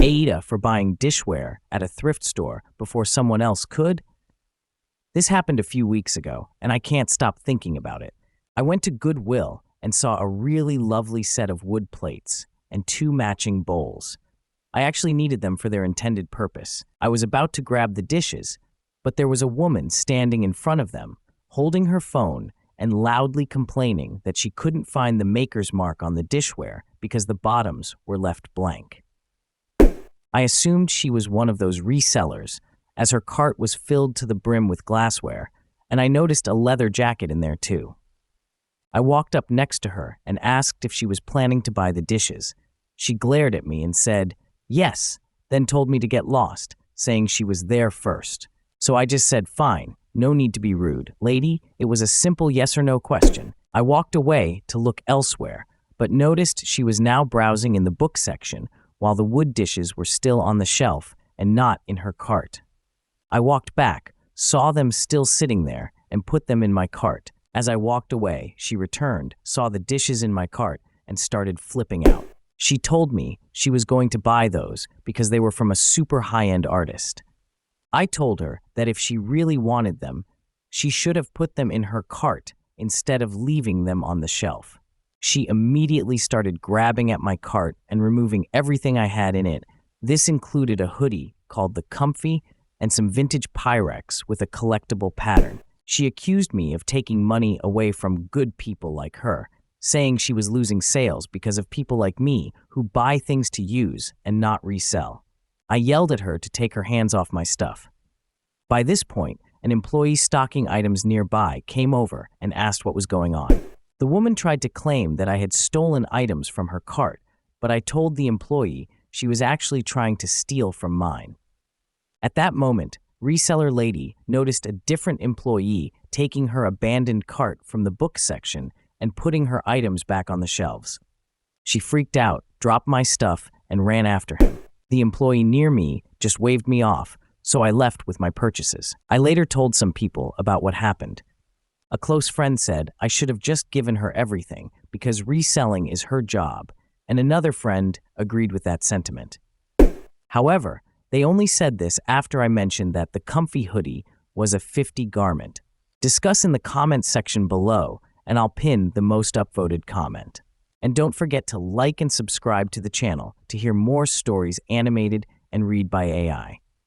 Aida for buying dishware at a thrift store before someone else could? This happened a few weeks ago, and I can't stop thinking about it. I went to Goodwill and saw a really lovely set of wood plates and 2 matching bowls. I actually needed them for their intended purpose. I was about to grab the dishes, but there was a woman standing in front of them, holding her phone and loudly complaining that she couldn't find the maker's mark on the dishware because the bottoms were left blank. I assumed she was one of those resellers, as her cart was filled to the brim with glassware, and I noticed a leather jacket in there too. I walked up next to her and asked if she was planning to buy the dishes. She glared at me and said, "Yes," then told me to get lost, saying she was there first. So I just said, "Fine, no need to be rude. Lady, it was a simple yes or no question." I walked away to look elsewhere, but noticed she was now browsing in the book section while the wood dishes were still on the shelf and not in her cart. I walked back, saw them still sitting there, and put them in my cart. As I walked away, she returned, saw the dishes in my cart, and started flipping out. She told me she was going to buy those because they were from a super high-end artist. I told her that if she really wanted them, she should have put them in her cart instead of leaving them on the shelf. She immediately started grabbing at my cart and removing everything I had in it. This included a hoodie called the Comfy and some vintage Pyrex with a collectible pattern. She accused me of taking money away from good people like her, saying she was losing sales because of people like me who buy things to use and not resell. I yelled at her to take her hands off my stuff. By this point, an employee stocking items nearby came over and asked what was going on. The woman tried to claim that I had stolen items from her cart, but I told the employee she was actually trying to steal from mine. At that moment, Reseller Lady noticed a different employee taking her abandoned cart from the book section and putting her items back on the shelves. She freaked out, dropped my stuff, and ran after him. The employee near me just waved me off, so I left with my purchases. I later told some people about what happened. A close friend said I should have just given her everything because reselling is her job, and another friend agreed with that sentiment. However, they only said this after I mentioned that the Comfy hoodie was a 50 garment. Discuss in the comments section below, and I'll pin the most upvoted comment. And don't forget to like and subscribe to the channel to hear more stories animated and read by AI.